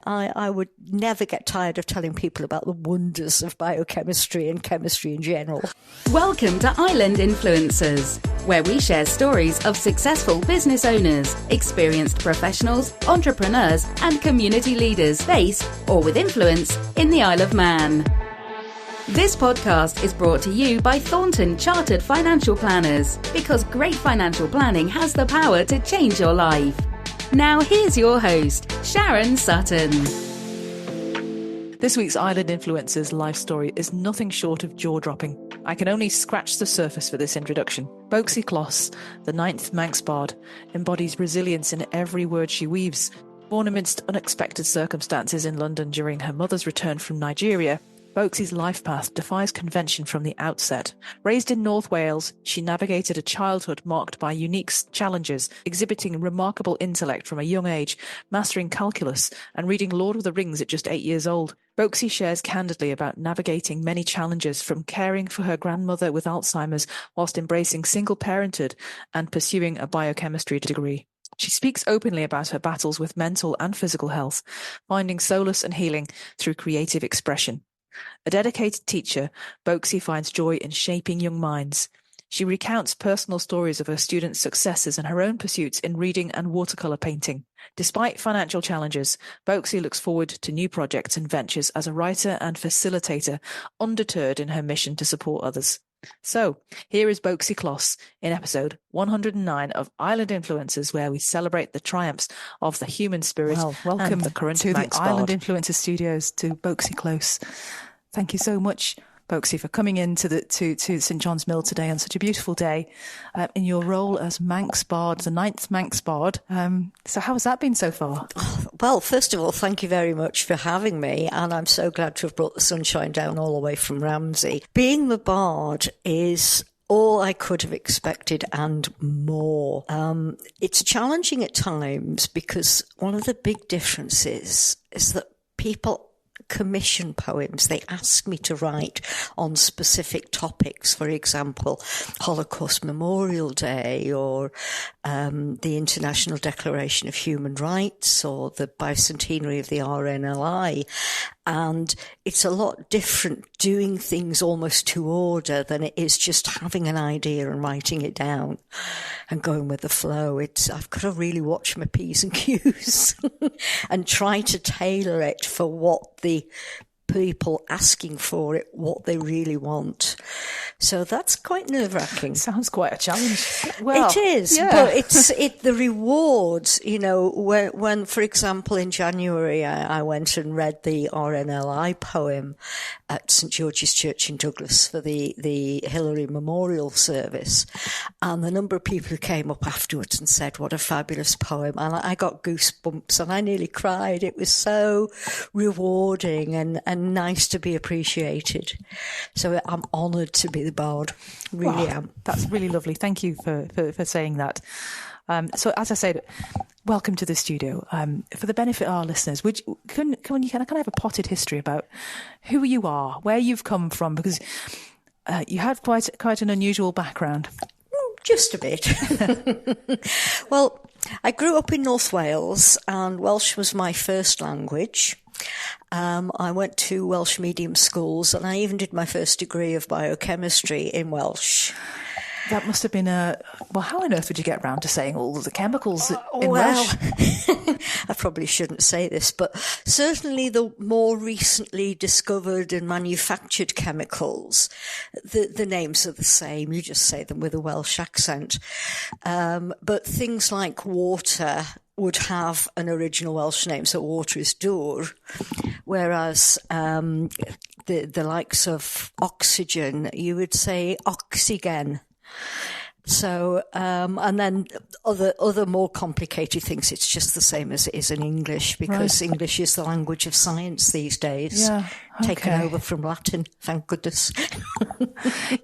I would never get tired of telling people about the wonders of biochemistry and chemistry in general. Welcome to Island Influencers, where we share stories of successful business owners, experienced professionals, entrepreneurs, and community leaders based or with influence in the Isle of Man. This podcast is brought to you by Thornton Chartered Financial Planners, because great financial planning has the power to change your life. Now here's your host, Sharon Sutton. This week's Island Influencers life story is nothing short of jaw-dropping. I can only scratch the surface for this introduction. Boakesey Closs, the IXth Manx Bard, embodies resilience in every word she weaves. Born amidst unexpected circumstances in London during her mother's return from Nigeria, Boakesey's life path defies convention from the outset. Raised in North Wales, she navigated a childhood marked by unique challenges, exhibiting remarkable intellect from a young age, mastering calculus and reading Lord of the Rings at just 8 years old. Boakesey shares candidly about navigating many challenges, from caring for her grandmother with Alzheimer's whilst embracing single parenthood and pursuing a biochemistry degree. She speaks openly about her battles with mental and physical health, finding solace and healing through creative expression. A dedicated teacher, Boakesey finds joy in shaping young minds. She recounts personal stories of her students' successes and her own pursuits in reading and watercolour painting. Despite financial challenges, Boakesey looks forward to new projects and ventures as a writer and facilitator, undeterred in her mission to support others. So, here is Boakesey Closs in episode 109 of Island Influencers, where we celebrate the triumphs of the human spirit. Well, welcome and the current to Manx the Bard. Island Influencers studios, to Boakesey Closs. Thank you so much, Boakesey, for coming in to St John's Mill today on such a beautiful day in your role as Manx Bard, the IXth Manx Bard. So how has that been so far? Well, first of all, thank you very much for having me, and I'm so glad to have brought the sunshine down all the way from Ramsey. Being the Bard is all I could have expected and more. It's challenging at times because one of the big differences is that people commission poems. They ask me to write on specific topics, for example, Holocaust Memorial Day, or the International Declaration of Human Rights, or the bicentenary of the RNLI. And it's a lot different doing things almost to order than it is just having an idea and writing it down and going with the flow. I've got to really watch my P's and Q's and try to tailor it for what the people asking for it, what they really want. So that's quite nerve-wracking. Sounds quite a challenge. Well, it is, yeah. But the rewards, when, for example, in January, I went and read the RNLI poem at St George's Church in Douglas for the Hillary Memorial Service. And the number of people who came up afterwards and said, what a fabulous poem. And I got goosebumps and I nearly cried. It was so rewarding and nice to be appreciated. So I'm honoured to be the Bard. Really am. That's really lovely. Thank you for saying that. So as I said, welcome to the studio. For the benefit of our listeners, can I have a potted history about who you are, where you've come from, because you have quite an unusual background. Just a bit. Well, I grew up in North Wales, and Welsh was my first language. I went to Welsh medium schools, and I even did my first degree of biochemistry in Welsh. That must have been how on earth would you get round to saying all of the chemicals in Welsh? I probably shouldn't say this, but certainly the more recently discovered and manufactured chemicals, the names are the same. You just say them with a Welsh accent. But things like water would have an original Welsh name, so water is dŵr, whereas the likes of oxygen, you would say oxygen. So, and then other more complicated things, it's just the same as it is in English, because right. English is the language of science these days. Yeah, okay. Taken over from Latin, thank goodness.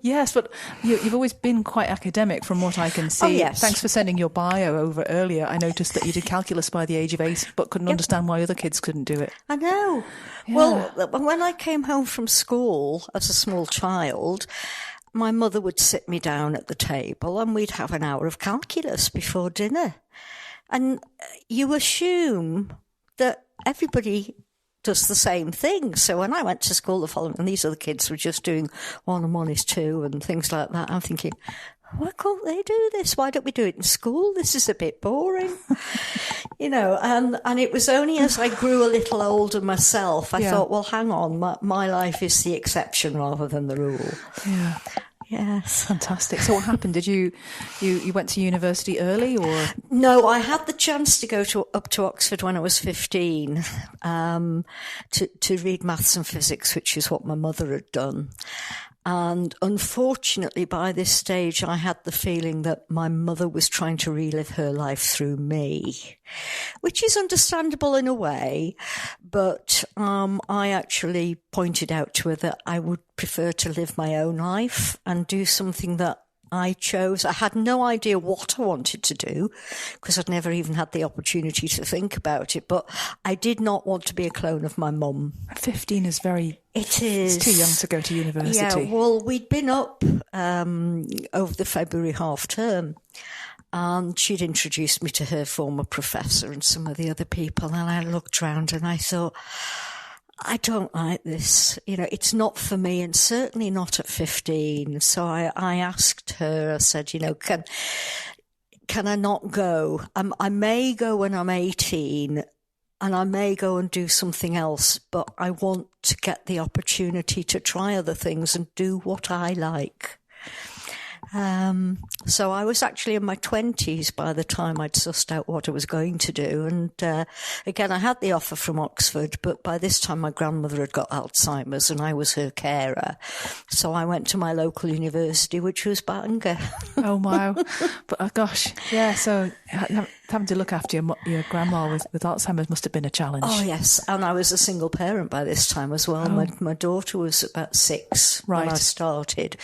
Yes, but you've always been quite academic from what I can see. Oh, yes. Thanks for sending your bio over earlier. I noticed that you did calculus by the age of 8, but couldn't understand why other kids couldn't do it. I know. Yeah. Well, when I came home from school as a small child, my mother would sit me down at the table and we'd have an hour of calculus before dinner. And you assume that everybody does the same thing. So when I went to school the following, and these other kids were just doing 1 and 1 is 2 and things like that, I'm thinking, why can't they do this? Why don't we do it in school? This is a bit boring. And it was only as I grew a little older myself, I thought, well, hang on, my life is the exception rather than the rule. Yeah. Yes. Fantastic. So what happened? Did you went to university early, or? No, I had the chance to go up to Oxford when I was 15, to read maths and physics, which is what my mother had done. And unfortunately, by this stage, I had the feeling that my mother was trying to relive her life through me, which is understandable in a way. But I actually pointed out to her that I would prefer to live my own life and do something that I chose. I had no idea what I wanted to do because I'd never even had the opportunity to think about it. But I did not want to be a clone of my mum. 15 is very... It is. It's too young to go to university. Yeah, well, we'd been up over the February half term, and she'd introduced me to her former professor and some of the other people, and I looked round and I thought, I don't like this. It's not for me, and certainly not at 15. So I asked her, I said, can I not go? I may go when I'm 18, and I may go and do something else, but I want to get the opportunity to try other things and do what I like. So I was actually in my 20s by the time I'd sussed out what I was going to do. And again, I had the offer from Oxford, but by this time my grandmother had got Alzheimer's and I was her carer. So I went to my local university, which was Bangor. Oh, wow. But gosh, yeah, so having to look after your grandma with Alzheimer's must have been a challenge. Oh, yes. And I was a single parent by this time as well. Oh. My daughter was about 6 Right. when I started.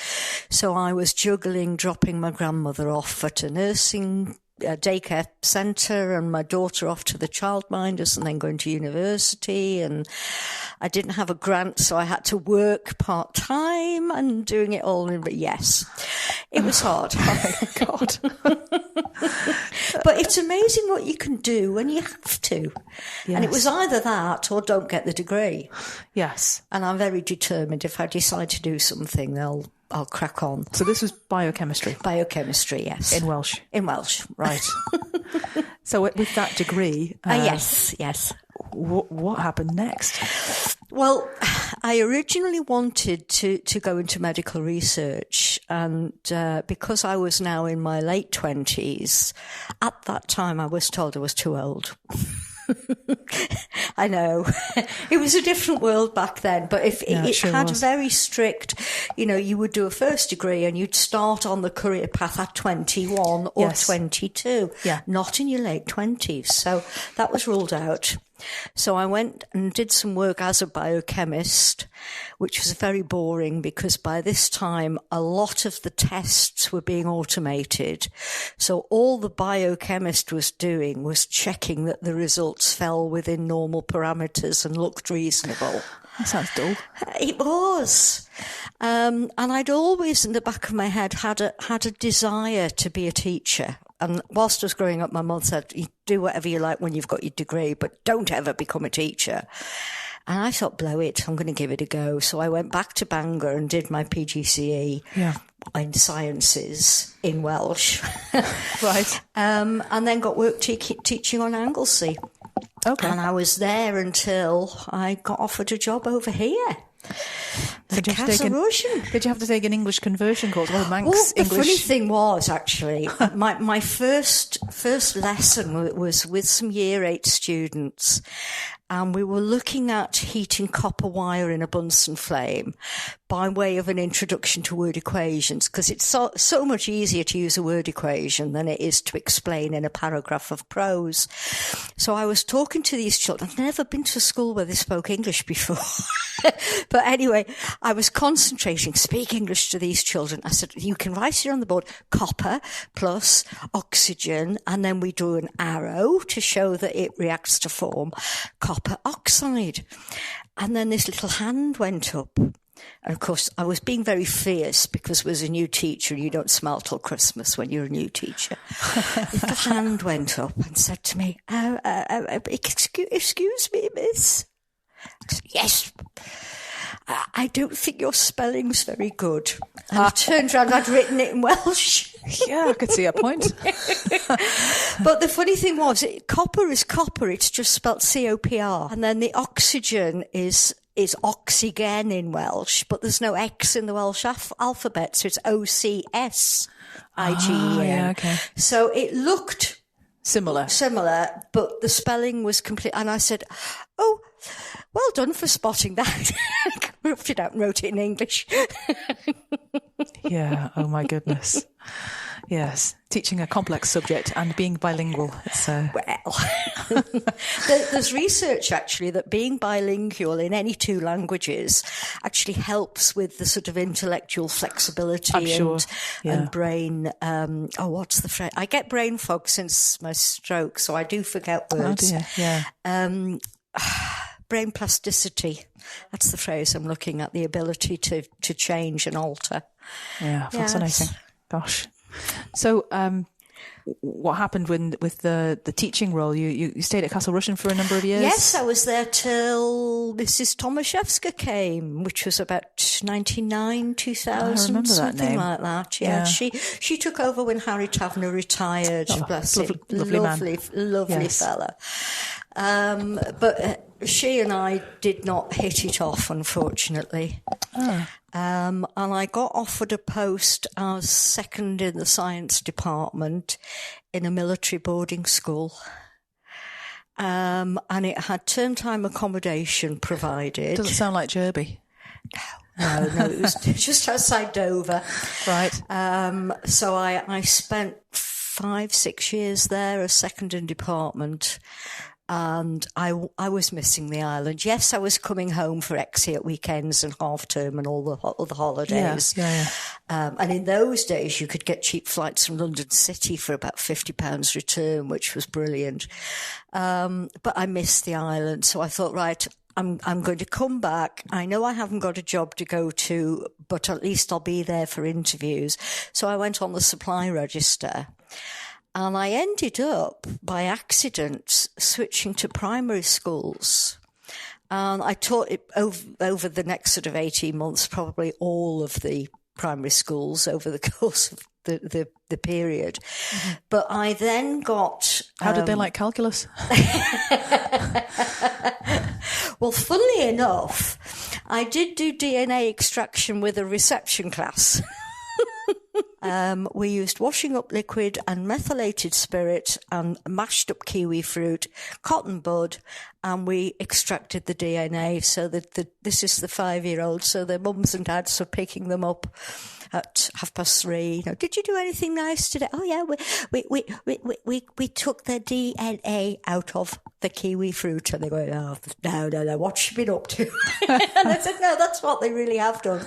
So I was juggling dropping my grandmother off at a nursing daycare centre and my daughter off to the childminders and then going to university. And I didn't have a grant, so I had to work part-time and doing it all. But yes, it was hard. Oh, my God. But it's amazing what you can do when you have to. Yes. And it was either that or don't get the degree. Yes. And I'm very determined. If I decide to do something, I'll crack on. So this was biochemistry? Biochemistry, yes. In Welsh? In Welsh. Right. So with that degree... yes. What happened next? Well, I originally wanted to go into medical research, and because I was now in my late 20s, at that time I was told I was too old. I know. It was a different world back then, but it sure had was. Very strict, you would do a first degree and you'd start on the career path at 21 or Yes. 22, not in your late 20s. So that was ruled out. So I went and did some work as a biochemist, which was very boring because by this time a lot of the tests were being automated. So all the biochemist was doing was checking that the results fell within normal parameters and looked reasonable. That sounds dull. It was. And I'd always in the back of my head had a desire to be a teacher. And whilst I was growing up, my mum said, you do whatever you like when you've got your degree, but don't ever become a teacher. And I thought, blow it, I'm going to give it a go. So I went back to Bangor and did my PGCE in sciences in Welsh. Right. And then got work teaching on Anglesey. Okay. And I was there until I got offered a job over here. Did you have to take an English conversion course? Well, Manx the English. funny thing was, actually, my first lesson was with some Year 8 students, and we were looking at heating copper wire in a Bunsen flame by way of an introduction to word equations, because it's so much easier to use a word equation than it is to explain in a paragraph of prose. So I was talking to these children. I've never been to a school where they spoke English before. But anyway, I was concentrating, speak English to these children. I said, you can write here on the board, copper plus oxygen, and then we drew an arrow to show that it reacts to form copper oxide. And then this little hand went up. And of course, I was being very fierce because I was a new teacher and you don't smile till Christmas when you're a new teacher. Little hand went up and said to me, excuse me, miss. I said, yes. I don't think your spelling's very good. And I turned around, I'd written it in Welsh. Yeah, I could see a point. But the funny thing was, copper is copper, it's just spelt C-O-P-R. And then the oxygen is oxygen in Welsh, but there's no X in the Welsh alphabet, so it's O-C-S-I-G-E-N. Yeah, okay. So it looked Similar, but the spelling was complete. And I said, oh, well done for spotting that. I ripped it out and wrote it in English. Yeah, oh my goodness. Yes, teaching a complex subject and being bilingual. Well, there's research actually that being bilingual in any two languages actually helps with the sort of intellectual flexibility and brain. What's the phrase? I get brain fog since my stroke, so I do forget words. Oh dear, yeah. Brain plasticity. That's the phrase I'm looking at, the ability to change and alter. Yeah, fascinating. Yes. Gosh. So, what happened with the teaching role? You stayed at Castle Rushen for a number of years? Yes, I was there till Mrs. Tomaszewska came, which was about 99, 2000, I remember that something name. like that. Yeah. She took over when Harry Taverner retired. Bless him. Lovely fella. But she and I did not hit it off, unfortunately. And I got offered a post as second in the science department in a military boarding school. And it had term time accommodation provided. Doesn't sound like Derby. No, it was just outside Dover. Right. So I spent 5-6 years there as second in department. And I was missing the island. Yes, I was coming home for Exie at weekends and half term and all the other holidays. Yeah. And in those days, you could get cheap flights from London City for about £50 return, which was brilliant. But I missed the island. So I thought, right, I'm going to come back. I know I haven't got a job to go to, but at least I'll be there for interviews. So I went on the supply register. And I ended up, by accident, switching to primary schools. And I taught it over the next sort of 18 months, probably all of the primary schools over the course of the period. Mm-hmm. But I then got... How did they like calculus? Well, funnily enough, I did do DNA extraction with a reception class. We used washing up liquid and methylated spirit and mashed up kiwi fruit, cotton bud, and we extracted the DNA so that this is the 5-year-old, so their mums and dads were picking them up at 3:30. You know, did you do anything nice today? Oh yeah, we took the DNA out of the kiwi fruit. And they go, oh, no, what's she been up to? And I said, no, that's what they really have done.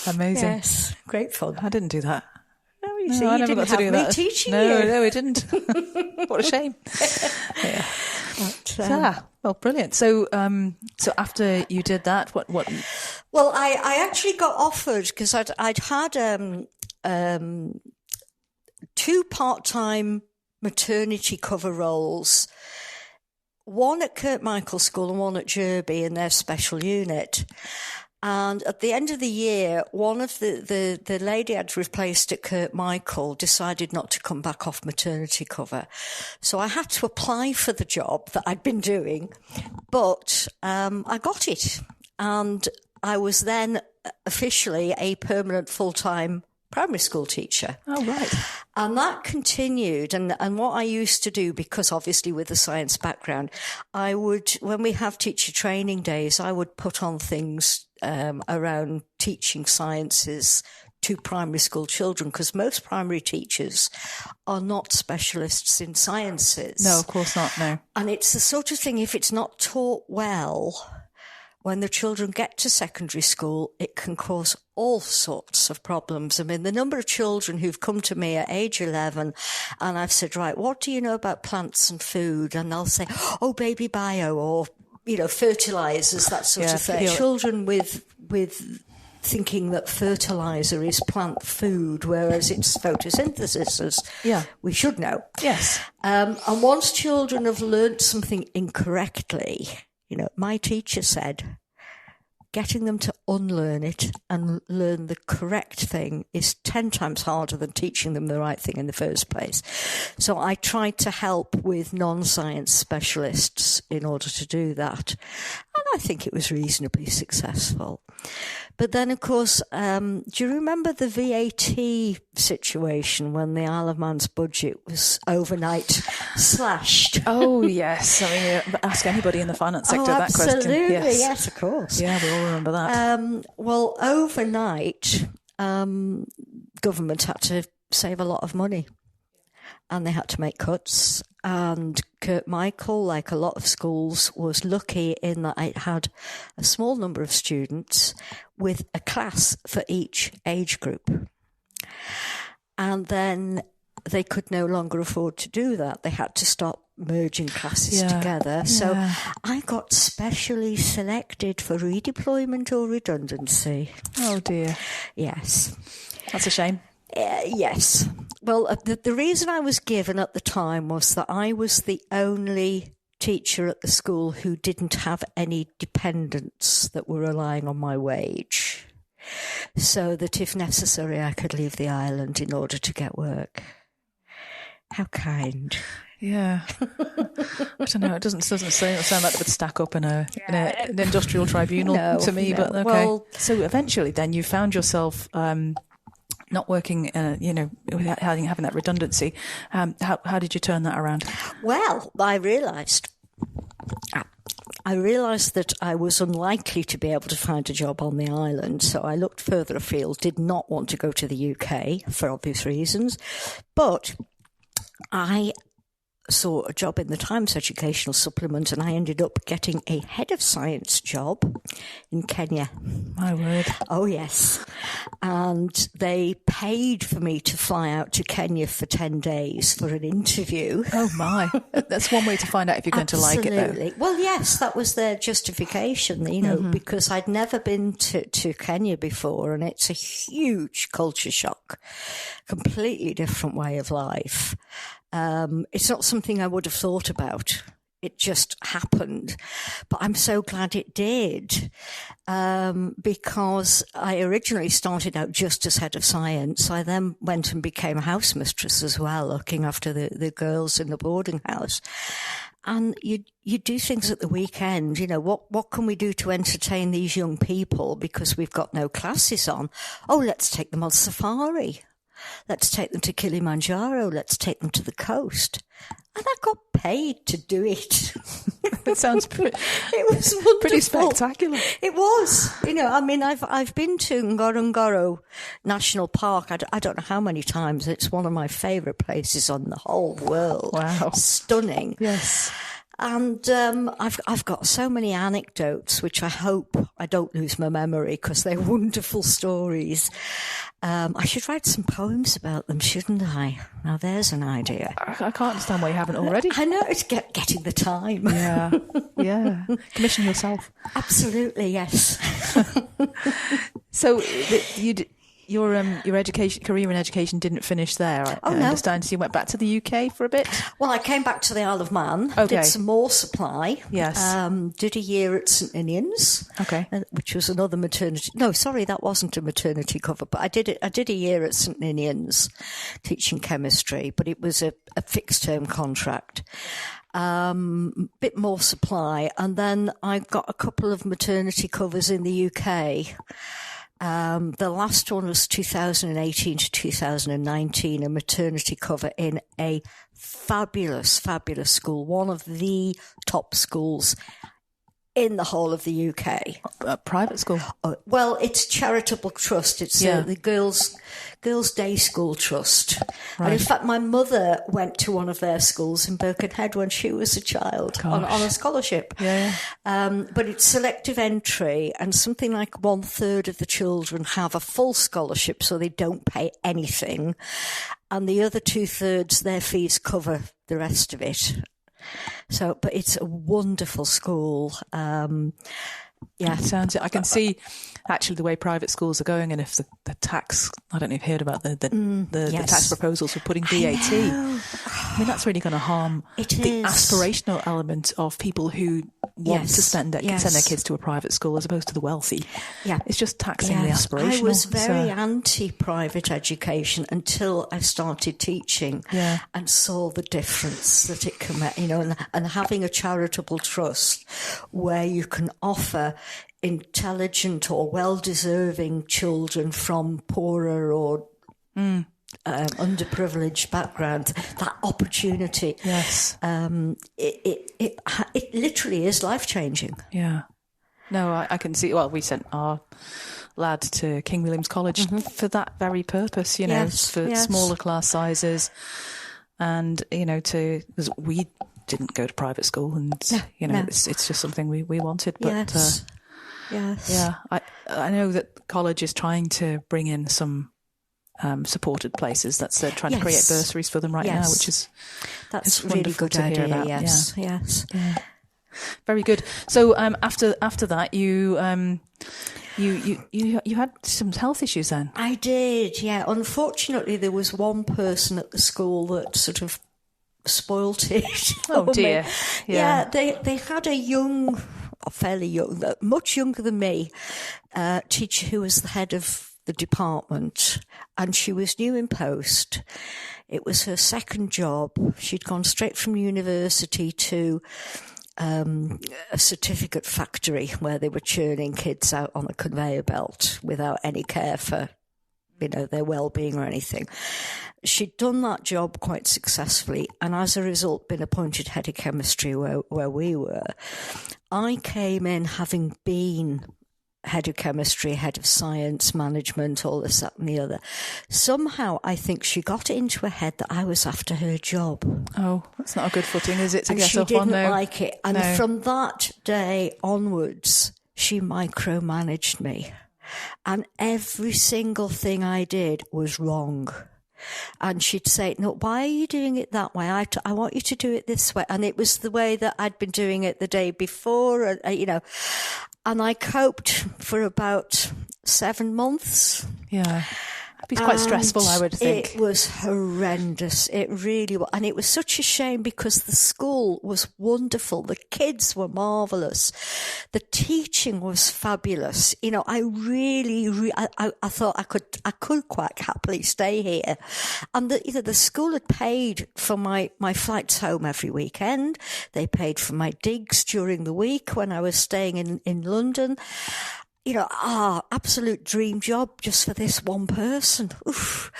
Amazing. Yes, great fun. I didn't do that. No, you see, I you never didn't got to do have me that. teaching No, you. we didn't. What a shame. Yeah. But, well, brilliant. So, so after you did that, what? Well, I actually got offered because I'd had 2 part-time maternity cover roles, one at Kirkmichael School and one at Derby in their special unit. And at the end of the year, one of the lady I'd replaced at Kirkmichael decided not to come back off maternity cover. So I had to apply for the job that I'd been doing, but I got it. And I was then officially a permanent full-time primary school teacher. Oh, right. And that continued. And what I used to do, because obviously with the science background, I would, when we have teacher training days, I would put on things around teaching sciences to primary school children, because most primary teachers are not specialists in sciences. No, of course not, no. And it's the sort of thing, if it's not taught well, when the children get to secondary school, it can cause all sorts of problems. I mean, the number of children who've come to me at age 11 and I've said, right, what do you know about plants and food? And they'll say, oh, baby bio, or, you know, fertilizers, that sort of thing. Children with thinking that fertilizer is plant food, whereas it's photosynthesis, as we should know. Yes. And once children have learnt something incorrectly, my teacher said, getting them to unlearn it and learn the correct thing is 10 times harder than teaching them the right thing in the first place. So I tried to help with non-science specialists in order to do that. And I think it was reasonably successful. But then, of course, do you remember the VAT situation when the Isle of Man's budget was overnight slashed? Oh, yes. I mean, ask anybody in the finance sector that question. Absolutely, yes, of course. Yeah, we all remember that. Well, overnight, government had to save a lot of money. And they had to make cuts. And Kurt Michael, like a lot of schools, was lucky in that it had a small number of students with a class for each age group. And then they could no longer afford to do that. They had to stop merging classes together. So I got specially selected for redeployment or redundancy. Oh, dear. Yes. That's a shame. Yes. Well, the reason I was given at the time was that I was the only teacher at the school who didn't have any dependents that were relying on my wage, so that if necessary I could leave the island in order to get work. How kind. Yeah. I don't know. It doesn't sound like it would stack up in an industrial tribunal to me, but okay. Well, so eventually then you found yourself not working, without having that redundancy. How did you turn that around? Well, I realised that I was unlikely to be able to find a job on the island, so I looked further afield, did not want to go to the UK for obvious reasons, but I saw a job in the Times Educational Supplement and I ended up getting a head of science job in Kenya. My word. Oh, yes. And they paid for me to fly out to Kenya for 10 days for an interview. Oh, my. That's one way to find out if you're going to like it, though. Absolutely. Well, yes, that was their justification, because I'd never been to Kenya before and it's a huge culture shock, completely different way of life. It's not something I would have thought about. It just happened. But I'm so glad it did, because I originally started out just as head of science. I then went and became a house mistress as well, looking after the girls in the boarding house. And you do things at the weekend, what can we do to entertain these young people because we've got no classes on? Oh, let's take them on safari. Let's take them to Kilimanjaro. Let's take them to the coast. And I got paid to do it. It sounds it was wonderful. Pretty spectacular. It was. I've been to Ngorongoro National Park. I don't know how many times. It's one of my favourite places on the whole world. Wow. Stunning. Yes. And I've got so many anecdotes, which I hope I don't lose my memory because they're wonderful stories. I should write some poems about them, shouldn't I? Now there's an idea. I can't understand why you haven't already. I know, it's getting the time. Yeah, yeah. Commission yourself. Absolutely, yes. So your career in education didn't finish there. I understand. So you went back to the UK for a bit? Well, I came back to the Isle of Man, did some more supply. Yes. Did a year at St Ninians. Okay. Which was another maternity. No, sorry, that wasn't a maternity cover, but I did a year at St Ninians teaching chemistry, but it was a fixed term contract. Bit more supply. And then I got a couple of maternity covers in the UK. The last one was 2018 to 2019, a maternity cover in a fabulous, fabulous school, one of the top schools in the whole of the UK. A private school? Well, it's charitable trust. It's the Girls' Day School Trust. Right. And in fact, my mother went to one of their schools in Birkenhead when she was a child on a scholarship. Yeah. But it's selective entry, and something like 1/3 of the children have a full scholarship, so they don't pay anything. And the other 2/3, their fees cover the rest of it. So, but it's a wonderful school. Yeah. Sounds it. I can see actually the way private schools are going, and if the tax, I don't know if you've heard about the tax proposals for putting VAT. I mean, that's really going to harm the aspirational element of people who want to send their kids to a private school as opposed to the wealthy. Yeah. It's just taxing the aspirational. I was very anti-private education until I started teaching and saw the difference that it can make, and having a charitable trust where you can offer intelligent or well-deserving children from poorer or underprivileged backgrounds, that opportunity. Yes. It literally is life-changing. Yeah. No, I can see. Well, we sent our lad to King William's College for that very purpose, for smaller class sizes, and because we didn't go to private school, and it's just something we wanted. But I know that college is trying to bring in some supported places. That's trying to create bursaries for them right now, which is that's really good to hear about. Yes. Yeah. Very good. So after that, you had some health issues then. I did. Yeah. Unfortunately, there was one person at the school that sort of spoilt it. Oh dear. Yeah. They had a fairly young, much younger than me, teacher who was the head of the department, and she was new in post. It was her second job. She'd gone straight from university to a certificate factory where they were churning kids out on a conveyor belt without any care for, their well-being or anything. She'd done that job quite successfully, and as a result been appointed head of chemistry where we were. I came in having been head of chemistry, head of science, management, all this, that and the other. Somehow I think she got it into her head that I was after her job. Oh, that's not a good footing, is it, to get off on? And she didn't like it. And from that day onwards, she micromanaged me. And every single thing I did was wrong. And she'd say, no, why are you doing it that way? I want you to do it this way. And it was the way that I'd been doing it the day before, and I coped for about 7 months. Yeah. It'd be quite stressful, I would think. It was horrendous. It really was. And it was such a shame because the school was wonderful. The kids were marvellous. The teaching was fabulous. I really, I thought I could quite happily stay here. And the school had paid for my flights home every weekend. They paid for my digs during the week when I was staying in London. Absolute dream job just for this one person. Oof.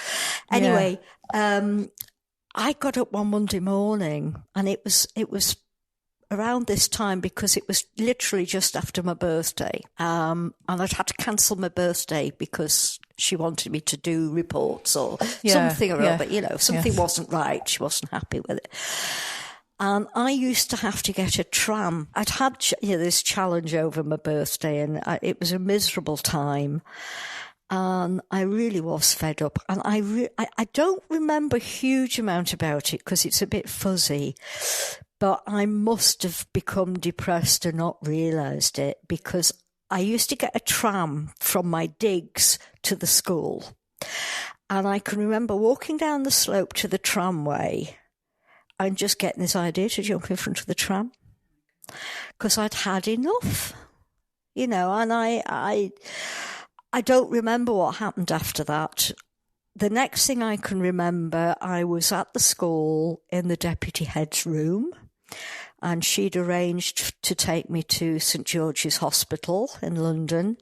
Anyway, I got up one Monday morning, and it was around this time because it was literally just after my birthday. And I'd had to cancel my birthday because she wanted me to do reports or something or other. Something wasn't right. She wasn't happy with it. And I used to have to get a tram. I'd had this challenge over my birthday, and it was a miserable time. And I really was fed up. And I don't remember a huge amount about it because it's a bit fuzzy. But I must have become depressed and not realised it, because I used to get a tram from my digs to the school. And I can remember walking down the slope to the tramway and just getting this idea to jump in front of the tram because I'd had enough, and I don't remember what happened after that. The next thing I can remember, I was at the school in the deputy head's room, and she'd arranged to take me to St George's Hospital in London,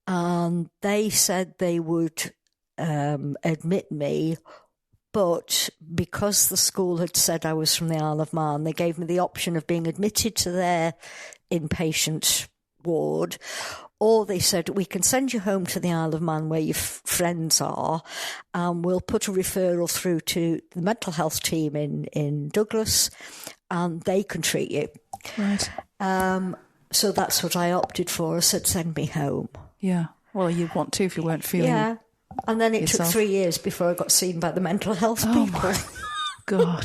and they said they would admit me. But because the school had said I was from the Isle of Man, they gave me the option of being admitted to their inpatient ward, or they said, we can send you home to the Isle of Man where your friends are, and we'll put a referral through to the mental health team in Douglas, and they can treat you. Right. So that's what I opted for. I said, send me home. Yeah. Well, you'd want to if you weren't feeling... Yeah. And then it yourself. Took 3 years before I got seen by the mental health people. Oh, my God.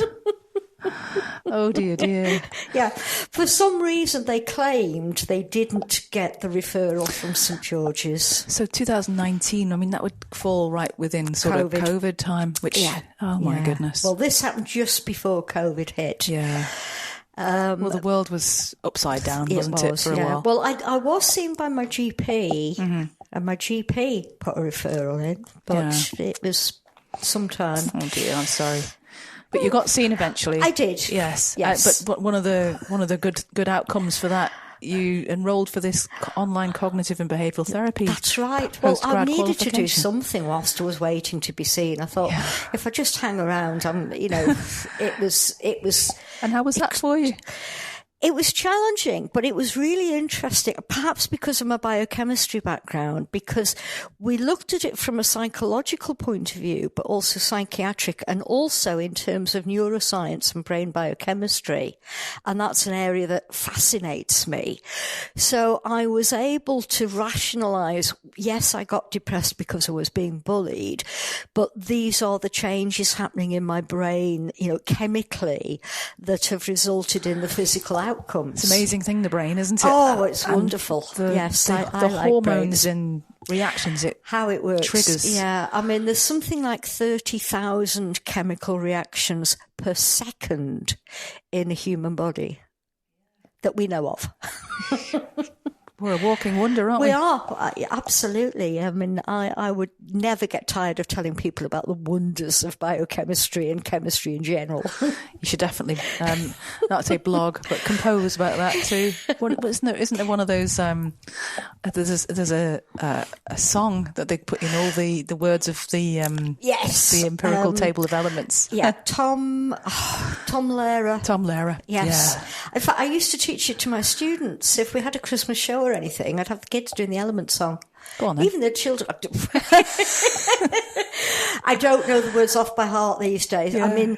Oh, dear. Yeah. For some reason, they claimed they didn't get the referral from St George's. So 2019, I mean, that would fall right within sort of COVID time, which, oh my goodness. Well, this happened just before COVID hit. Yeah. Well, the world was upside down, wasn't it, for a while? Well, I was seen by my GP, and my GP put a referral in, but it was some time. Oh dear, I'm sorry. But you got seen eventually. I did. Yes. Yes. But one of the good outcomes for that, you enrolled for this online cognitive and behavioural therapy. That's right. Well, I needed to do something whilst I was waiting to be seen. I thought, if I just hang around, it was. And how was that for you? It was challenging, but it was really interesting, perhaps because of my biochemistry background, because we looked at it from a psychological point of view, but also psychiatric, and also in terms of neuroscience and brain biochemistry. And that's an area that fascinates me. So I was able to rationalize, yes, I got depressed because I was being bullied, but these are the changes happening in my brain, chemically, that have resulted in the physical outcomes. It's an amazing thing, the brain, isn't it? Oh, it's wonderful. Yes, I the like hormones brains. And reactions, how it works. Triggers. Yeah, I mean, there's something like 30,000 chemical reactions per second in a human body that we know of. We're a walking wonder, aren't we? We are, absolutely. I mean, I would never get tired of telling people about the wonders of biochemistry and chemistry in general. You should definitely, not say blog, but compose about that too. Isn't there one of those, there's a song that they put in all the words of the empirical table of elements. Yeah, Tom Lehrer. Tom Lehrer. Yes. Yeah. In fact, I used to teach it to my students. If we had a Christmas show or anything, I'd have the kids doing the element song. Go on then. Even the children. I don't know the words off by heart these days. Yeah. I mean,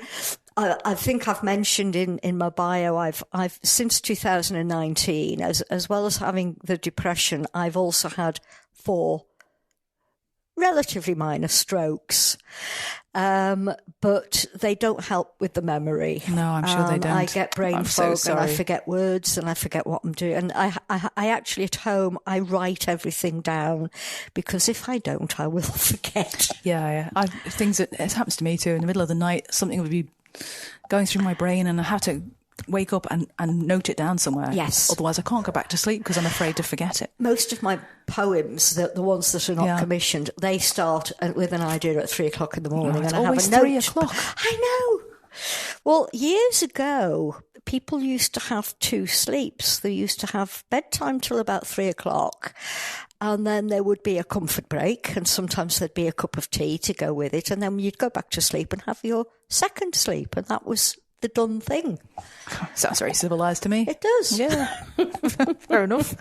I think I've mentioned in my bio, I've since 2019, as well as having the depression, I've also had 4 relatively minor strokes. But they don't help with the memory. No, I'm sure they don't. I get brain fog and I forget words and I forget what I'm doing. And I actually at home, I write everything down because if I don't, I will forget. Yeah. It happens to me too. In the middle of the night, something would be going through my brain and I have to wake up and note it down somewhere. Yes. Otherwise I can't go back to sleep because I'm afraid to forget it. Most of my poems, the ones that are not commissioned, they start with an idea at 3:00 in the morning. It's and always I have a 3 note. o'clock. I know. Well, years ago, people used to have 2 sleeps. They used to have bedtime till about 3:00. And then there would be a comfort break, and sometimes there'd be a cup of tea to go with it. And then you'd go back to sleep and have your second sleep. And that was the done thing. Sounds very civilised to me. It does. Yeah. Fair enough.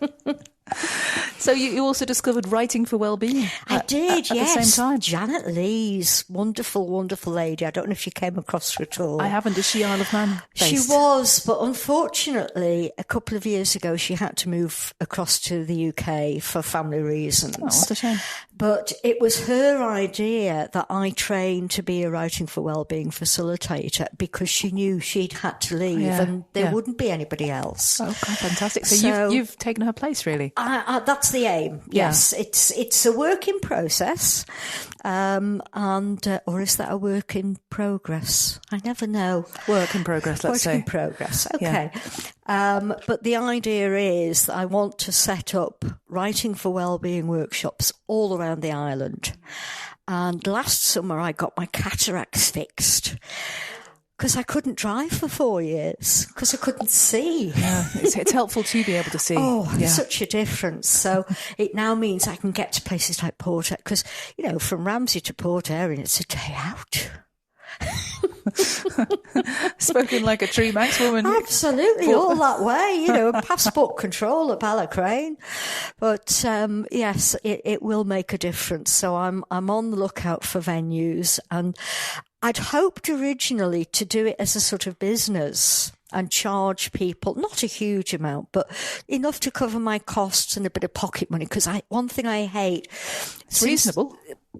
So you also discovered writing for well-being. I did, at yes. the same time. Janet Lee's wonderful, wonderful lady. I don't know if you came across her at all. I haven't. Is she Isle of Man based? She was, but unfortunately, a couple of years ago, she had to move across to the UK for family reasons. Oh, what a shame. But it was her idea that I trained to be a writing for wellbeing facilitator because she knew she'd had to leave and there wouldn't be anybody else. Oh, okay, fantastic. So you've taken her place, really? That's the aim. Yes, it's a work in process, or is that a work in progress? I never know. Work in progress. Let's say work in progress. Okay. Yeah. But the idea is that I want to set up writing for wellbeing workshops all around the island. And last summer I got my cataracts fixed. Because I couldn't drive for 4 years, because I couldn't see. Yeah, it's helpful to be able to see. Such a difference. So it now means I can get to places like Port Eyre, because, from Ramsey to Port Eyre, it's a day out. Spoken like a true Manx woman. Absolutely, all that way, passport control at Ballacrane. But yes, it will make a difference. So I'm on the lookout for venues, and I'd hoped originally to do it as a sort of business. and charge people, not a huge amount, but enough to cover my costs and a bit of pocket money. Because one thing I hate... It's reasonable.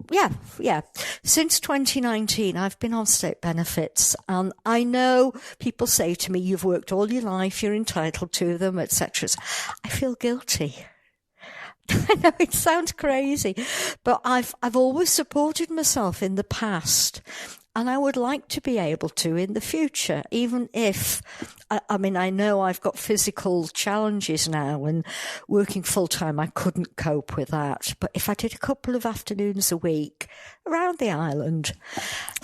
Yeah. Since 2019, I've been on state benefits, and I know people say to me, you've worked all your life, you're entitled to them, etc. I feel guilty. I know it sounds crazy, but I've always supported myself in the past, and I would like to be able to in the future, even if, I mean, I know I've got physical challenges now, and working full-time, I couldn't cope with that. But if I did a couple of afternoons a week around the island,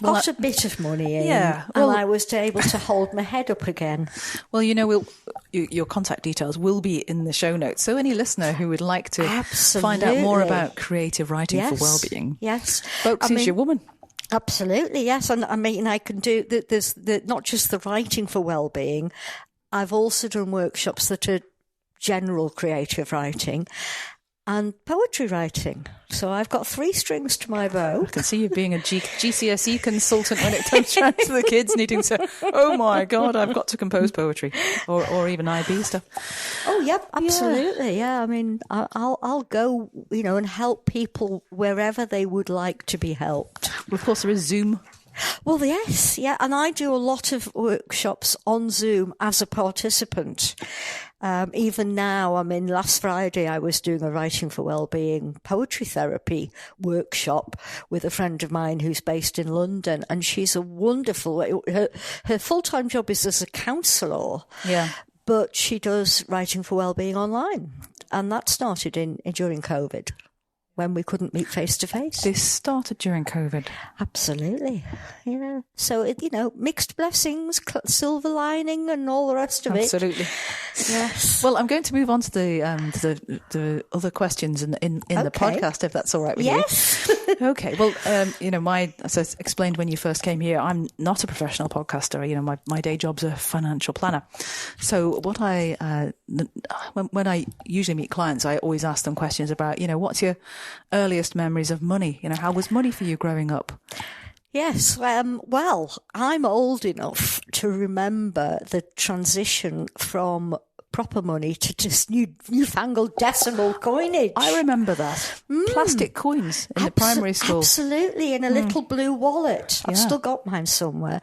got a bit of money in, and I was able to hold my head up again. Well, your contact details will be in the show notes. So any listener who would like to find out more about creative writing for well-being, Boakesey's your woman. Absolutely, yes. And I mean, I can do, there's not just the writing for well-being. I've also done workshops that are general creative writing and poetry writing. So I've got 3 strings to my bow. I can see you being a GCSE consultant when it comes down to the kids needing to, oh my God, I've got to compose poetry or even IB stuff. Oh, yep, absolutely. Yeah. I mean, I'll go, and help people wherever they would like to be helped. Well, of course, there is Zoom. Well, yes, yeah. And I do a lot of workshops on Zoom as a participant. Even now, I mean, last Friday I was doing a Writing for Wellbeing poetry therapy workshop with a friend of mine who's based in London, and she's a wonderful, her full-time job is as a counsellor. Yeah. But she does Writing for Wellbeing online. And that started during COVID, when we couldn't meet face to face. This started during COVID. Absolutely. Yeah. So, mixed blessings, silver lining and all the rest of it. Absolutely. Yes. Well, I'm going to move on to the other questions in the podcast, if that's all right with you. Yes. Okay. Well, as I explained when you first came here, I'm not a professional podcaster. My day job's a financial planner. So what when I usually meet clients, I always ask them questions about, what's your earliest memories of money? How was money for you growing up? Yes, well, I'm old enough to remember the transition from proper money to just newfangled decimal coinage. I remember that. Plastic coins in the primary school. Absolutely, in a little blue wallet. I've still got mine somewhere.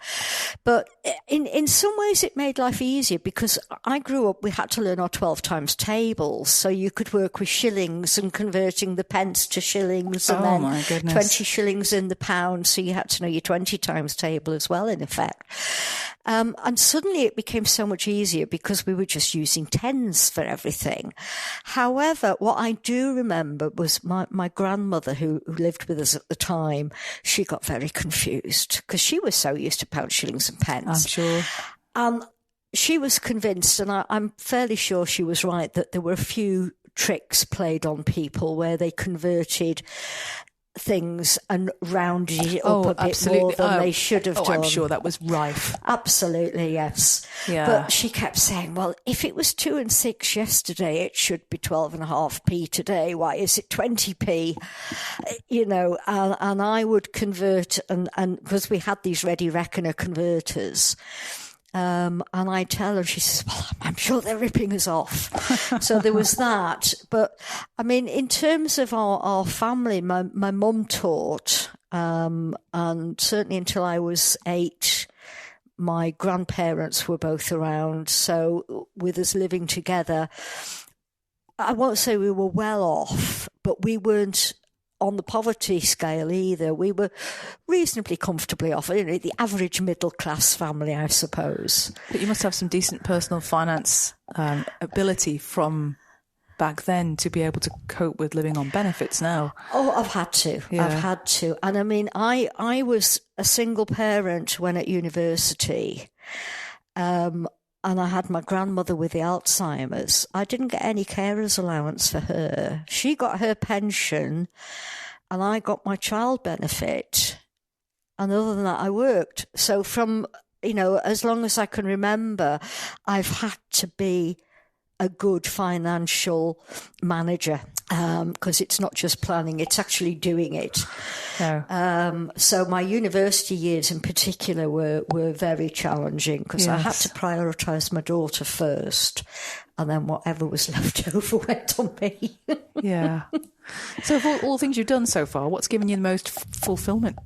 But in some ways it made life easier, because I grew up, we had to learn our 12 times tables. So you could work with shillings and converting the pence to shillings, and then 20 shillings in the pound. So you had to know your 20 times table as well, in effect. And suddenly it became so much easier because we were just using tens for everything. However, what I do remember was my grandmother, who lived with us at the time, she got very confused because she was so used to pound, shillings and pence. I'm sure. She was convinced, and I'm fairly sure she was right, that there were a few tricks played on people where they converted things and rounded it up a bit more than they should have done. I'm sure that was rife. Absolutely, yes. Yeah. But she kept saying, well, if it was 2 and 6 yesterday, it should be 12.5p today. Why is it 20p? And I would convert, and because we had these ready reckoner converters. And I tell her, she says, well, I'm sure they're ripping us off. So there was that. But I mean, in terms of our family, my mum taught, and certainly until I was 8, my grandparents were both around. So with us living together, I won't say we were well off, but we weren't on the poverty scale either. We were reasonably comfortably off, the average middle class family, I suppose. But you must have some decent personal finance ability from back then to be able to cope with living on benefits now. Oh, I've had to. Yeah. I've had to. And I mean, I was a single parent when at university. And I had my grandmother with the Alzheimer's. I didn't get any carer's allowance for her. She got her pension, and I got my child benefit. And other than that, I worked. So from, as long as I can remember, I've had to be a good financial manager, because it's not just planning, it's actually doing it. No. So my university years in particular were very challenging, because I had to prioritise my daughter first, and then whatever was left over went on me. Yeah. So of all things you've done so far, what's given you the most fulfilment?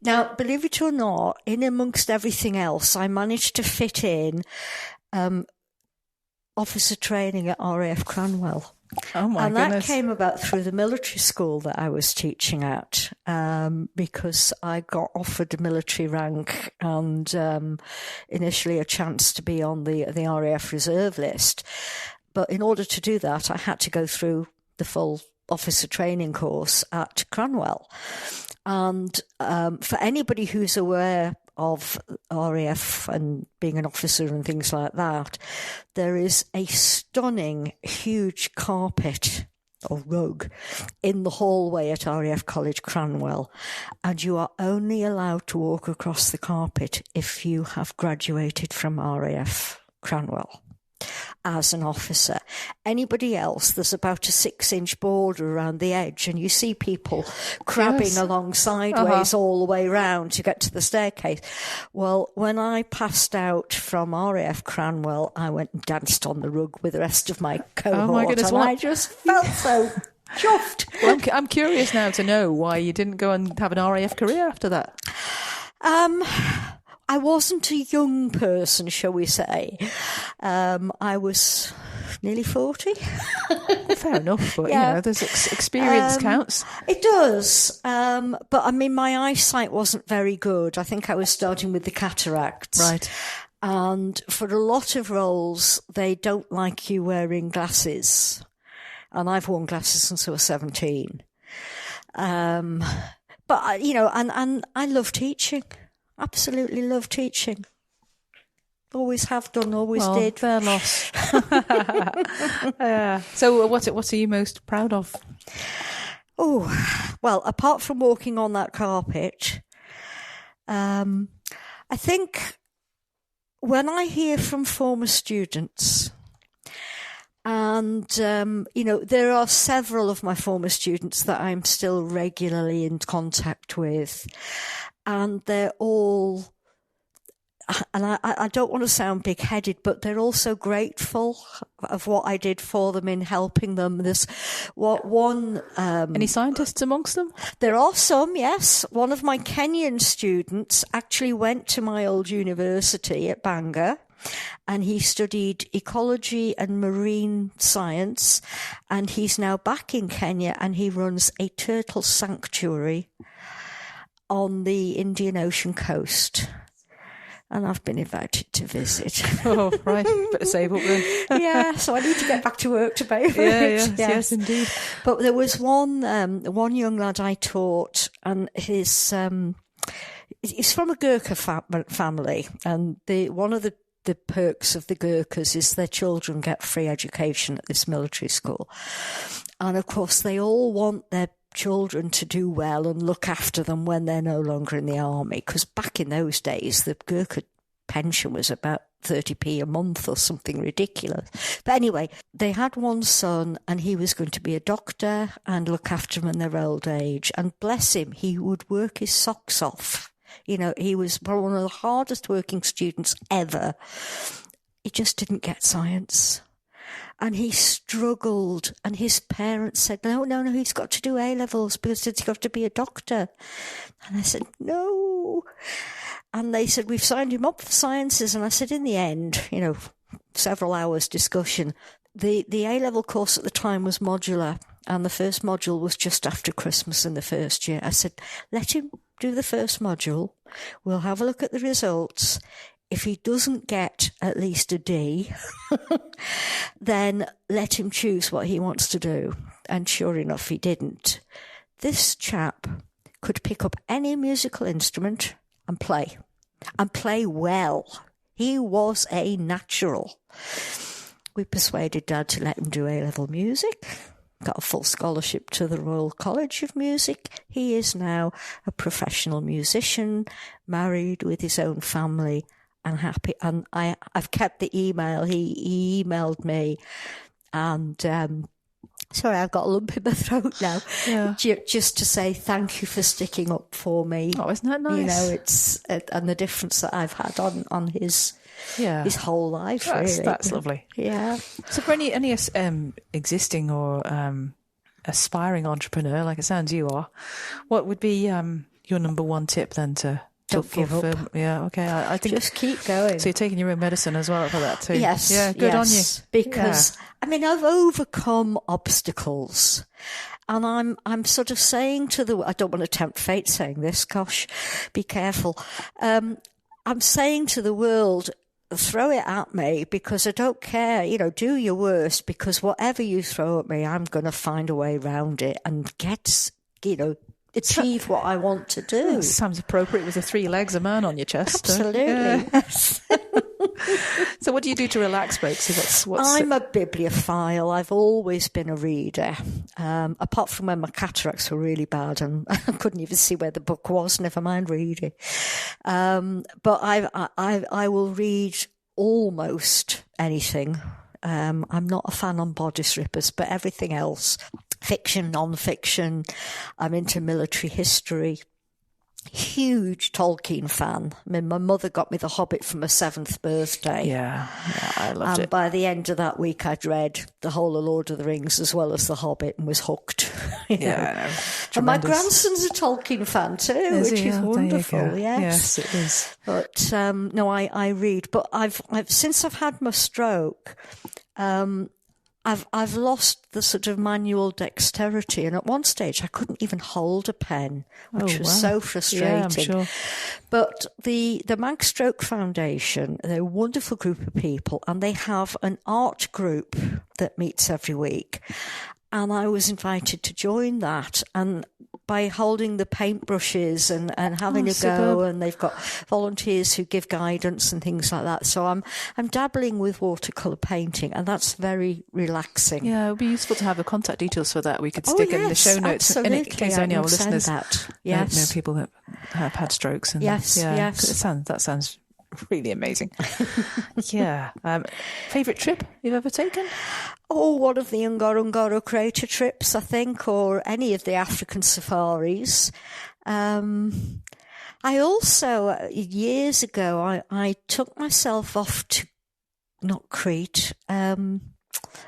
Now, believe it or not, in amongst everything else, I managed to fit in officer training at RAF Cranwell. Oh my and goodness. That came about through the military school that I was teaching at, because I got offered a military rank and initially a chance to be on the RAF reserve list. But in order to do that, I had to go through the full officer training course at Cranwell. And for anybody who's aware of RAF and being an officer and things like that, there is a stunning, huge carpet or rug in the hallway at RAF College Cranwell, and you are only allowed to walk across the carpet if you have graduated from RAF Cranwell as an officer. Anybody else, there's about a 6-inch border around the edge, and you see people crabbing along sideways all the way round to get to the staircase. Well, when I passed out from RAF Cranwell, I went and danced on the rug with the rest of my cohort. Oh my goodness, and I just felt so chuffed. Well, I'm curious now to know why you didn't go and have an RAF career after that. I wasn't a young person, shall we say. I was nearly 40. Fair enough, but, you know, there's experience counts. It does. But, I mean, my eyesight wasn't very good. I think I was starting with the cataracts. Right. And for a lot of roles, they don't like you wearing glasses. And I've worn glasses since I was 17. But, you know, and I love teaching. Absolutely love teaching. Always have done, always did. Fair loss. So what are you most proud of? Oh, well, apart from walking on that carpet, I think when I hear from former students, and, you know, there are several of my former students that I'm still regularly in contact with, and they're all, and I don't want to sound big-headed, but they're all so grateful of what I did for them in helping them. There's one... Any scientists amongst them? There are some, yes. One of my Kenyan students actually went to my old university at Bangor, and he studied ecology and marine science, and he's now back in Kenya, and he runs a turtle sanctuary on the Indian Ocean coast. And I've been invited to visit. Oh, right. Better save up then. Yeah, so I need to get back to work to pay for it. Yes, indeed. But there was one young lad I taught, and he's from a Gurkha family, and one of the perks of the Gurkhas is their children get free education at this military school. And of course, they all want their children to do well and look after them when they're no longer in the army, because back in those days the Gurkha pension was about 30p a month or something ridiculous. But anyway, they had one son, and he was going to be a doctor and look after them in their old age, and bless him, he would work his socks off. You know, he was one of the hardest working students ever. He just didn't get science. And he struggled, and his parents said, no, he's got to do A-levels because he's got to be a doctor. And I said, no. And they said, we've signed him up for sciences. And I said, in the end, you know, several hours discussion, the A-level course at the time was modular, and the first module was just after Christmas in the first year. I said, let him do the first module. We'll have a look at the results. If he doesn't get at least a D, then let him choose what he wants to do. And sure enough, he didn't. This chap could pick up any musical instrument and play well. He was a natural. We persuaded Dad to let him do A-level music. Got a full scholarship to the Royal College of Music. He is now a professional musician, married with his own family, and happy. And I've kept the email. He emailed me, and sorry, I've got a lump in my throat now. Yeah. Just to say thank you for sticking up for me. Oh, isn't that nice? You know, it's and the difference that I've had on his whole life. Really, that's lovely. Yeah. So, for any existing or aspiring entrepreneur, like it sounds you are, what would be your number one tip then to don't give up? Yeah, okay. I think just keep going. So you're taking your own medicine as well for that too. Yes. Yeah, good on you. Because I mean, I've overcome obstacles, and I'm sort of saying to I don't want to tempt fate saying this. Gosh, be careful. I'm saying to the world, throw it at me, because I don't care. You know, do your worst, because whatever you throw at me, I'm going to find a way around it and achieve what I want to do. That sounds appropriate with the 3 legs of man on your chest. Absolutely. Yes. So what do you do to relax, Boakesey? I'm a bibliophile. I've always been a reader, apart from when my cataracts were really bad and I couldn't even see where the book was, never mind reading. But I will read almost anything. I'm not a fan on body strippers, but everything else, fiction, non-fiction. I'm into military history. Huge Tolkien fan. I mean, my mother got me The Hobbit for my 7th birthday. Yeah, I loved it. And by the end of that week, I'd read the whole of Lord of the Rings as well as The Hobbit and was hooked. Yeah, and my grandson's a Tolkien fan too, which is wonderful. Yes, it is. But no, I read. But I've since I've had my stroke, I've lost the sort of manual dexterity, and at one stage I couldn't even hold a pen, which was so frustrating. Yeah, I'm sure. But the Manx Stroke Foundation, they're a wonderful group of people, and they have an art group that meets every week. And I was invited to join that, and by holding the paintbrushes and having a go, and they've got volunteers who give guidance and things like that. So I'm dabbling with watercolour painting, and that's very relaxing. Yeah, it would be useful to have the contact details for that. We could stick in the show notes in case any of our listeners know people that have had strokes. And yes. That sounds really amazing. Yeah. Favourite trip you've ever taken? Oh, one of the Ngorongoro crater trips, I think, or any of the African safaris. I also, years ago, I took myself off to, not Crete. I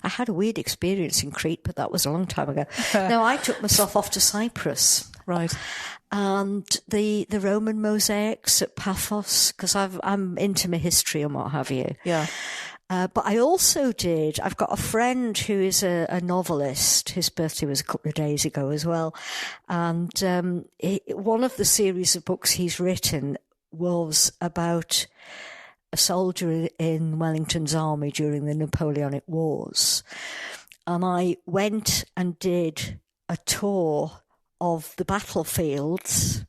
had a weird experience in Crete, but that was a long time ago. No, I took myself off to Cyprus. Right. And the Roman mosaics at Paphos, because I'm into my history and what have you. Yeah. But I also I've got a friend who is a novelist. His birthday was a couple of days ago as well. And one of the series of books he's written was about a soldier in Wellington's army during the Napoleonic Wars. And I went and did a tour of the battlefields,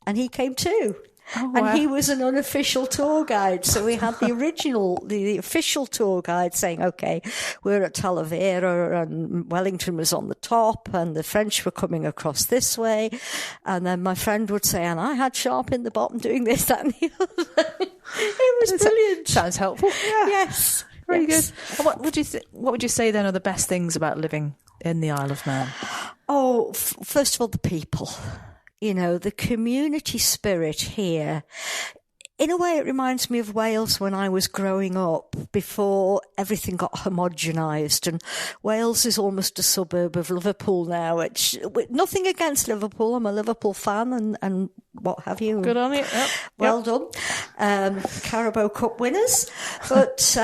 and he came too. Oh, wow. And he was an unofficial tour guide. So we had the official tour guide saying, okay, we're at Talavera and Wellington was on the top and the French were coming across this way. And then my friend would say, and I had Sharp in the bottom doing this, that and the other. It was brilliant. Sounds helpful. Yeah. Yes. Very good. And what would you say then are the best things about living in the Isle of Man? Oh, first of all, the people. You know, the community spirit here. In a way, it reminds me of Wales when I was growing up, before everything got homogenised. And Wales is almost a suburb of Liverpool now, which, nothing against Liverpool. I'm a Liverpool fan and what have you. Good on it. Yep. Well done. Carabao Cup winners. But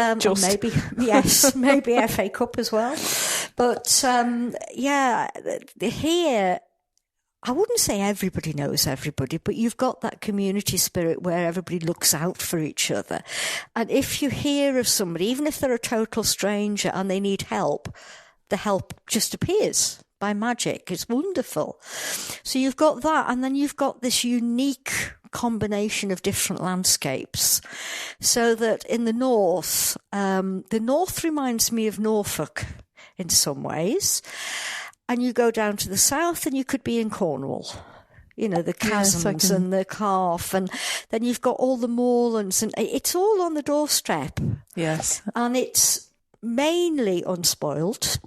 maybe FA Cup as well. But here, I wouldn't say everybody knows everybody, but you've got that community spirit where everybody looks out for each other. And if you hear of somebody, even if they're a total stranger and they need help, the help just appears by magic. It's wonderful. So you've got that, and then you've got this unique combination of different landscapes. So that in the north reminds me of Norfolk in some ways. And you go down to the south and you could be in Cornwall. the chasms and the calf, and then you've got all the moorlands, and it's all on the doorstep. Yes. And it's mainly unspoilt,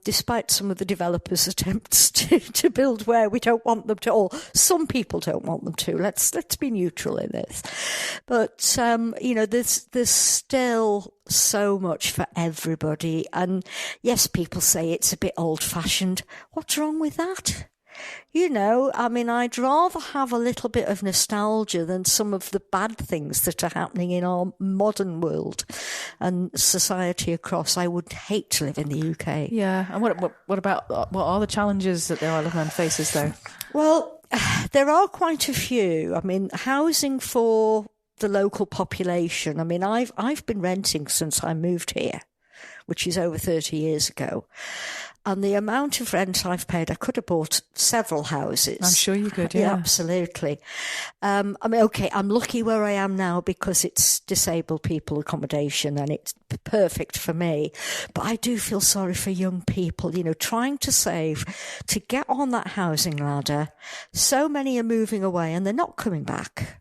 despite some of the developers' attempts to build where we don't want them to, or some people don't want them to. Let's be neutral in this. But, there's still so much for everybody. And yes, people say it's a bit old-fashioned. What's wrong with that? I'd rather have a little bit of nostalgia than some of the bad things that are happening in our modern world and society across. I would hate to live in the UK. Yeah. And what are the challenges that the Isle of Man faces, though? Well, there are quite a few. Housing for the local population. I've been renting since I moved here, which is over 30 years ago. And the amount of rent I've paid, I could have bought several houses. I'm sure you could, yeah. Absolutely. I'm lucky where I am now because it's disabled people accommodation and it's perfect for me. But I do feel sorry for young people, trying to save to get on that housing ladder. So many are moving away and they're not coming back.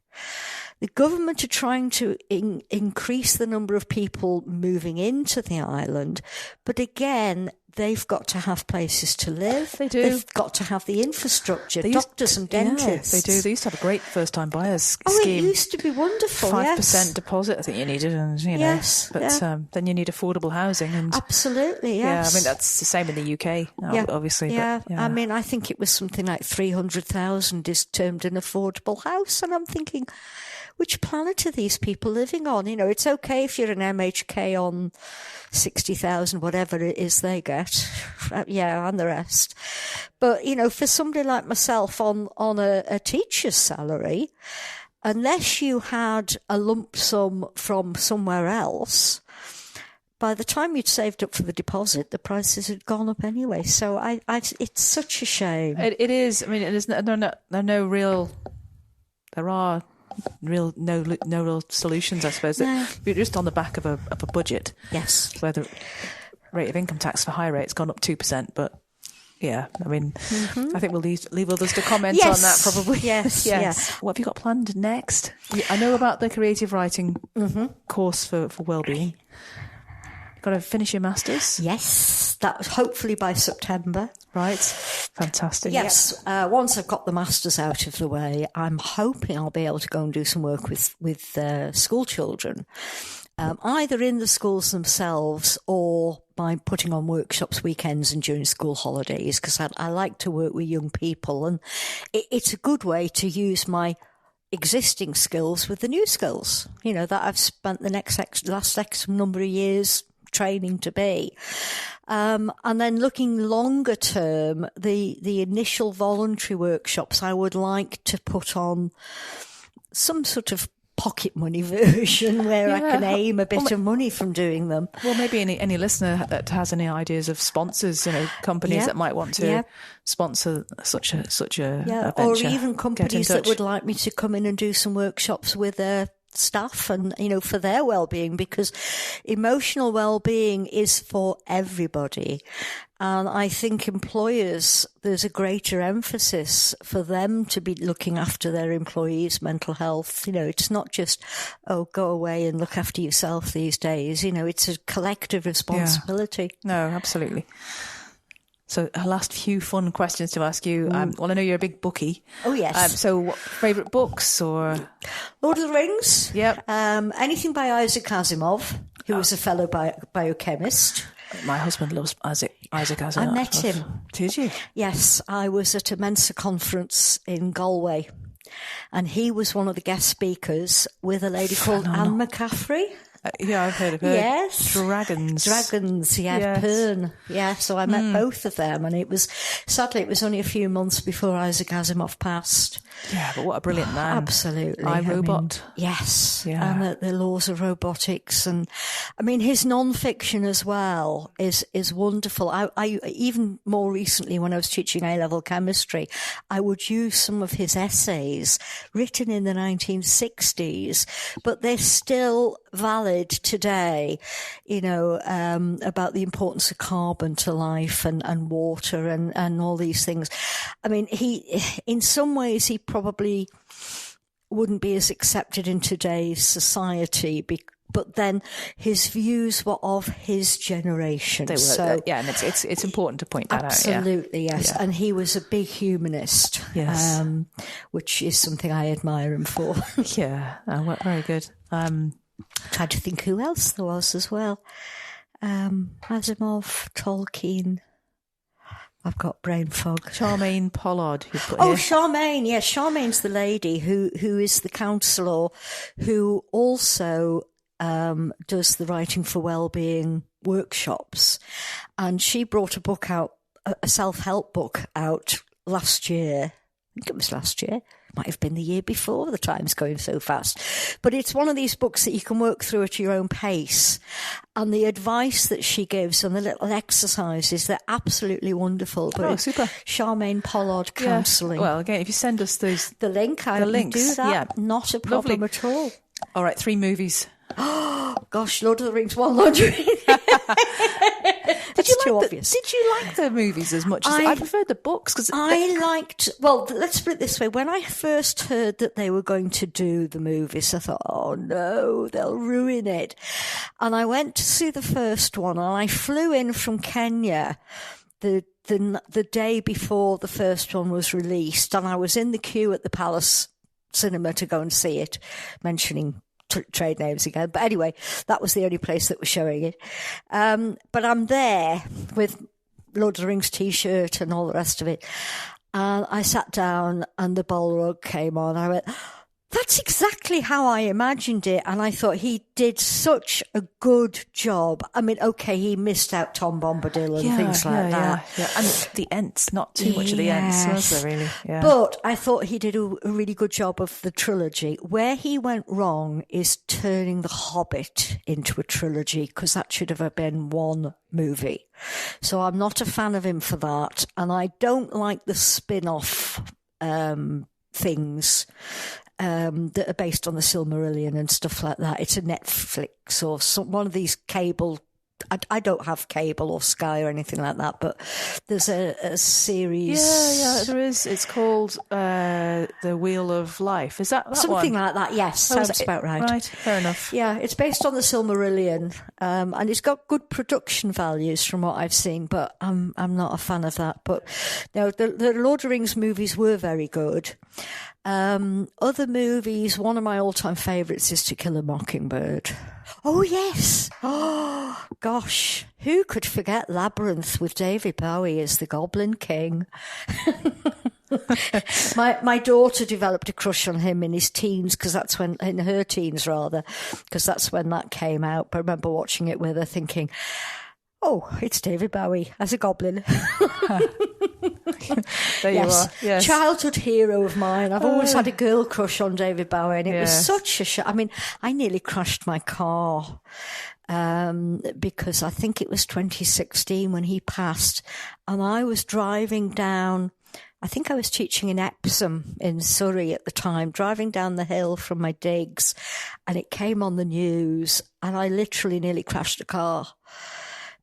The government are trying to increase the number of people moving into the island, but again, they've got to have places to live. They do. They've got to have the infrastructure, doctors and dentists. Yeah, they do. They used to have a great first-time buyers scheme. Oh, it used to be wonderful, 5% deposit, I think you needed, and Yes, but then you need affordable housing. And absolutely, yes. Yeah, that's the same in the UK, obviously. Yeah, but, yeah. I think it was something like 300,000 is termed an affordable house, and I'm thinking, which planet are these people living on? It's okay if you're an MHK on 60,000, whatever it is they get. And the rest. But, for somebody like myself on a teacher's salary, unless you had a lump sum from somewhere else, by the time you'd saved up for the deposit, the prices had gone up anyway. So it's such a shame. It is. There are no real solutions, I suppose. No. You're just on the back of a budget. Yes. Where the rate of income tax for high rate's gone up 2%, but yeah, I think we'll leave others to comment on that probably. Yes. What have you got planned next? I know about the creative writing course for wellbeing. Got to finish your masters? Yes, that hopefully by September. Right, fantastic. Yes, once I've got the masters out of the way, I'm hoping I'll be able to go and do some work with school children, either in the schools themselves or by putting on workshops weekends and during school holidays, because I like to work with young people, and it's a good way to use my existing skills with the new skills, that I've spent the last X number of years training to be. And then looking longer term, the initial voluntary workshops, I would like to put on some sort of pocket money version where I can aim a bit of money from doing them. Well, maybe any listener that has any ideas of sponsors, companies that might want to sponsor such a venture, or even companies that would like me to come in and do some workshops with their staff and, for their well-being, because emotional well-being is for everybody. And I think employers, there's a greater emphasis for them to be looking after their employees' mental health. It's not just, go away and look after yourself these days. It's a collective responsibility. Yeah. No, absolutely. So our last few fun questions to ask you. I know you're a big bookie. Oh, yes. So what favourite books or? Lord of the Rings. Yep. Anything by Isaac Asimov, who was a fellow biochemist. My husband loves Isaac Asimov. I met him. Did you? Yes. I was at a Mensa conference in Galway, and he was one of the guest speakers with a lady called Anne McCaffrey. I've heard of her. Yes. Dragons, yes. Pern. Yeah, so I met both of them, and sadly it was only a few months before Isaac Asimov passed. Yeah, but what a brilliant man. Absolutely. iRobot. Yes. Yeah. And the laws of robotics. And his non-fiction as well is wonderful. I even more recently, when I was teaching A-level chemistry, I would use some of his essays written in the 1960s, but they're still valid today, about the importance of carbon to life and water and all these things. I mean, in some ways, he probably wouldn't be as accepted in today's society, but then his views were of his generation. They were, so, and it's important to point that absolutely, out. Yes. Yeah. And he was a big humanist, yes. Which is something I admire him for. Yeah, very good. Tried to think who else there was as well. Asimov, Tolkien. I've got brain fog. Charmaine Pollard. Charmaine. Yes, Charmaine's the lady who is the counsellor who also does the Writing for Wellbeing workshops. And she brought a book out, a self-help book out last year. I think it was last year. Might have been the year before. The time's going so fast. But it's one of these books that you can work through at your own pace. And the advice that she gives and the little exercises, they're absolutely wonderful. But super. Charmaine Pollard Counselling. Yeah. Well, again, if you send us the links, do that. Yeah. Not a problem at all. All right, 3 movies. Oh, gosh, Lord of the Rings, 1, Lord of the Rings. That's too obvious. Did you like the movies as much as I preferred the books? Cause let's put it this way. When I first heard that they were going to do the movies, I thought, oh no, they'll ruin it. And I went to see the first one, and I flew in from Kenya the day before the first one was released, and I was in the queue at the Palace Cinema to go and see it, mentioning trade names again. But anyway, that was the only place that was showing it. But I'm there with Lord of the Rings T-shirt and all the rest of it. And I sat down and the Balrog came on. I went, that's exactly how I imagined it. And I thought he did such a good job. I mean, okay, he missed out Tom Bombadil and things like that. Yeah. And the Ents, not too much of the Ents, was there really? Yeah. But I thought he did a really good job of the trilogy. Where he went wrong is turning The Hobbit into a trilogy, because that should have been one movie. So I'm not a fan of him for that. And I don't like the spin-off things that are based on the Silmarillion and stuff like that. It's a Netflix or one of these cable. I don't have cable or Sky or anything like that, but there's a series. Yeah, there is. It's called The Wheel of Life. Is that something one? like that? Yes, sounds about right. Right, fair enough. Yeah, it's based on the Silmarillion, and it's got good production values from what I've seen, but I'm not a fan of that. But no, the Lord of the Rings movies were very good. Other movies, one of my all-time favourites is To Kill a Mockingbird. Oh, yes. Oh, gosh. Who could forget Labyrinth with David Bowie as the Goblin King? My daughter developed a crush on him in his teens, because that's when, in her teens rather, because that's when that came out. But I remember watching it with her thinking, oh, it's David Bowie as a goblin. There you are. Yes. Childhood hero of mine. I've always had a girl crush on David Bowie, and it was such a I mean, I nearly crashed my car because I think it was 2016 when he passed, and I was driving down. I think I was teaching in Epsom in Surrey at the time, driving down the hill from my digs, and it came on the news, and I literally nearly crashed the car.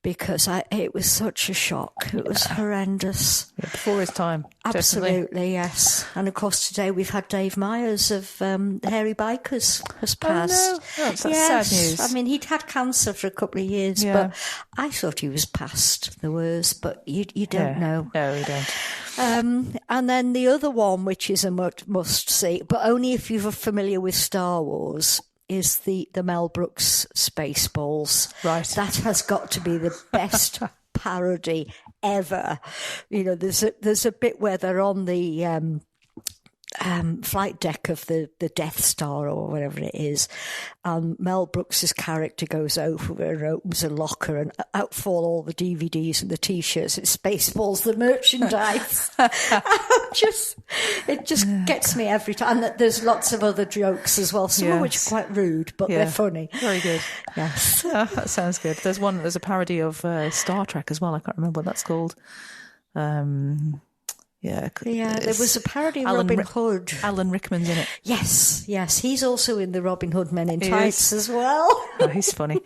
Because it was such a shock. It was horrendous. Yeah, before his time. Absolutely, definitely. Yes. And of course today we've had Dave Myers of Hairy Bikers has passed. Oh, no. That's sad news. I mean, he'd had cancer for a couple of years, but I thought he was past the worst, but you don't know. No, you don't. And then the other one, which is a must see, but only if you're familiar with Star Wars, is the Mel Brooks Spaceballs. Right. That has got to be the best parody ever. You know, there's a bit where they're on the flight deck of the Death Star or whatever it is, and Mel Brooks's character goes over and opens a locker, and out fall all the DVDs and the T-shirts. It's Spaceballs, the merchandise. It just gets me every time. And there's lots of other jokes as well, some of which are quite rude, but they're funny. Very good. Yes. That sounds good. There's a parody of Star Trek as well. I can't remember what that's called. Yeah, there was a parody of Robin Hood. Alan Rickman's in it. Yes. He's also in the Robin Hood Men in Tights as well. Oh, he's funny.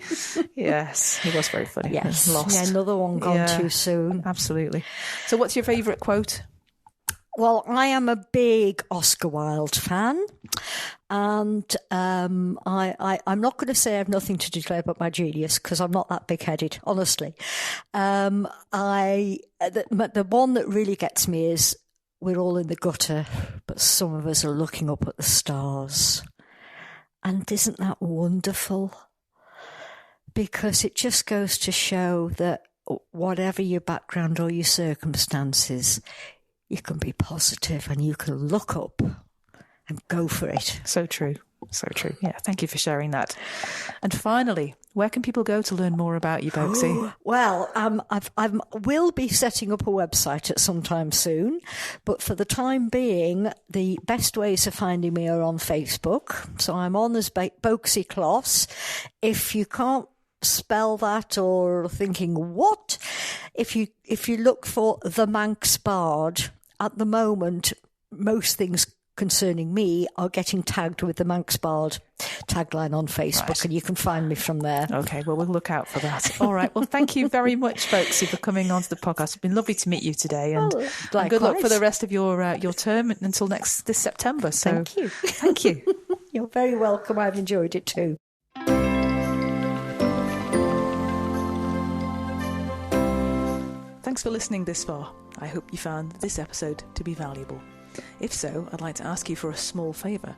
Yes, he was very funny. Yes. Lost. Yeah, another one gone too soon. Absolutely. So what's your favourite quote? Well, I am a big Oscar Wilde fan, and I'm not going to say I have nothing to declare about my genius, because I'm not that big-headed, honestly. The one that really gets me is, we're all in the gutter, but some of us are looking up at the stars. And isn't that wonderful? Because it just goes to show that whatever your background or your circumstances, you can be positive and you can look up and go for it. So true. So true. Yeah, thank you for sharing that. And finally, where can people go to learn more about you, Boakesey? Well, I will be setting up a website at some time soon, but for the time being, the best ways of finding me are on Facebook. So I'm on as Boakesey Closs. If you can't spell that or thinking, what? If you look for the Manx Bard, at the moment, most things concerning me are getting tagged with the Manx Bard tagline on Facebook, right, and you can find me from there. Okay, well, we'll look out for that. All right, well, thank you very much, Boakesey, for coming onto the podcast. It's been lovely to meet you today, and good luck for the rest of your term until this September. So, thank you. Thank you. You're very welcome. I've enjoyed it too. Thanks for listening this far. I hope you found this episode to be valuable. If so, I'd like to ask you for a small favour.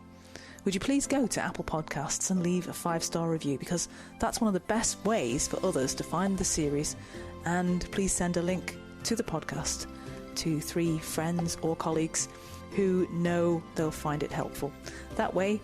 Would you please go to Apple Podcasts and leave a 5-star review, because that's one of the best ways for others to find the series, and please send a link to the podcast to 3 friends or colleagues who know they'll find it helpful. That way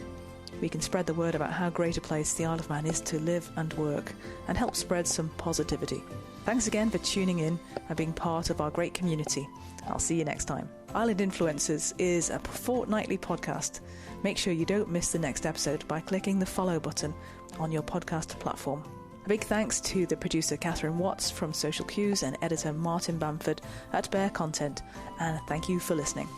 we can spread the word about how great a place the Isle of Man is to live and work, and help spread some positivity. Thanks again for tuning in and being part of our great community. I'll see you next time. Island Influencers is a fortnightly podcast. Make sure you don't miss the next episode by clicking the follow button on your podcast platform. A big thanks to the producer Catherine Watts from Social Cues and editor Martin Bamford at Bear Content, and thank you for listening.